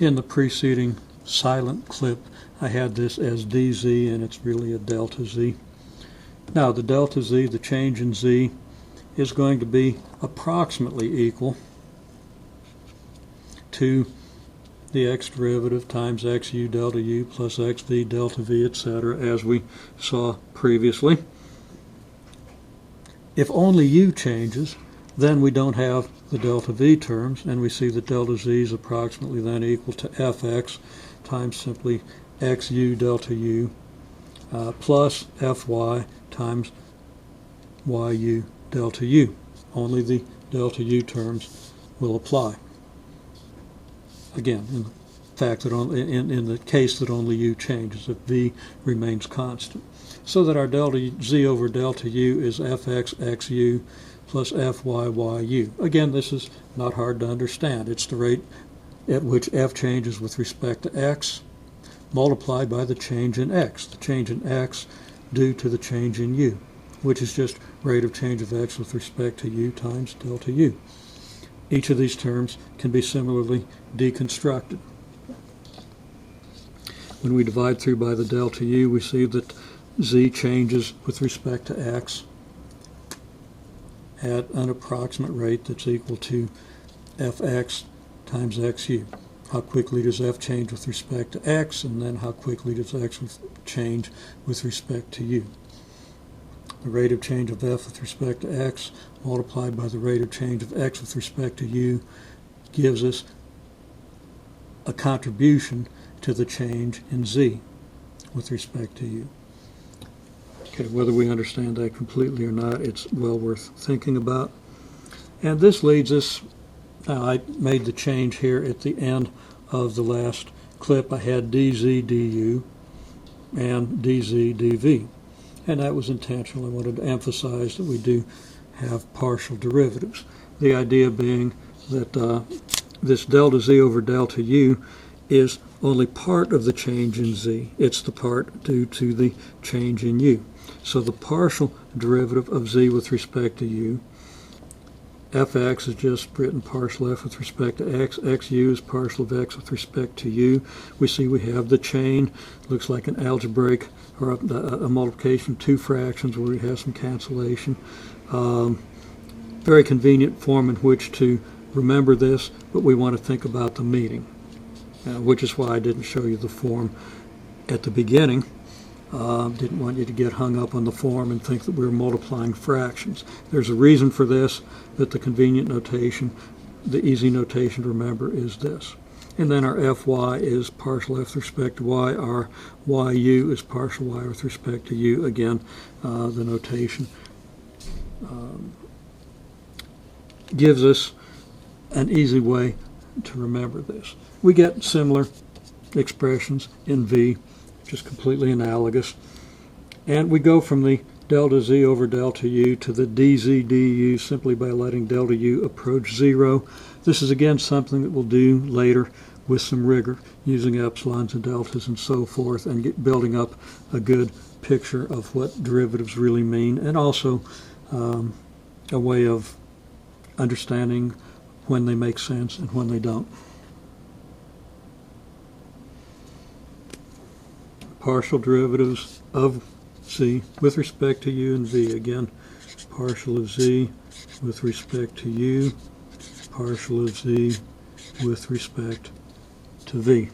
In the preceding silent clip, I had this as dz, and it's really a delta z. Now the delta z, the change in z, is going to be approximately equal to the x derivative times xu delta u plus xv delta v, etc., as we saw previously. If only u changes, then we don't have the delta v terms, and we see that delta z is approximately then equal to fx times simply xu delta u plus fy times yu delta u. Only the delta u terms will apply. Again, in the case that only u changes, if v remains constant. So that our delta z over delta u is fx xu plus fy yu. Again, this is not hard to understand. It's the rate at which f changes with respect to x multiplied by the change in x. The change in x due to the change in u, which is just rate of change of x with respect to u times delta u. Each of these terms can be similarly deconstructed. When we divide through by the delta u, we see that z changes with respect to x at an approximate rate that's equal to fx times xu. How quickly does f change with respect to x, and then how quickly does x change with respect to u? The rate of change of f with respect to x multiplied by the rate of change of x with respect to u gives us a contribution to the change in z with respect to u. Okay, whether we understand that completely or not, it's well worth thinking about. And this leads us, now I made the change here at the end of the last clip. I had dz du and dz dv. And that was intentional. I wanted to emphasize that we do have partial derivatives. The idea being that this delta z over delta u is only part of the change in z. It's the part due to the change in u. So the partial derivative of z with respect to u, fx is just written partial f with respect to x, xu is partial of x with respect to u. We see we have the chain, looks like an algebraic or a multiplication of two fractions where we have some cancellation. Very convenient form in which to remember this, but we want to think about the meaning, which is why I didn't show you the form at the beginning. Didn't want you to get hung up on the form and think that we were multiplying fractions. There's a reason for this, but the convenient notation, the easy notation to remember is this. And then our fy is partial f with respect to y, our yu is partial y with respect to u. Again, the notation gives us an easy way to remember this. We get similar expressions in v, which is completely analogous. And we go from the delta z over delta u to the dz du simply by letting delta u approach 0. This is again something that we'll do later with some rigor, using epsilons and deltas and so forth, and building up a good picture of what derivatives really mean, and also a way of understanding when they make sense and when they don't. Partial derivatives of z with respect to u and v. Again, partial of z with respect to u, partial of z with respect to v.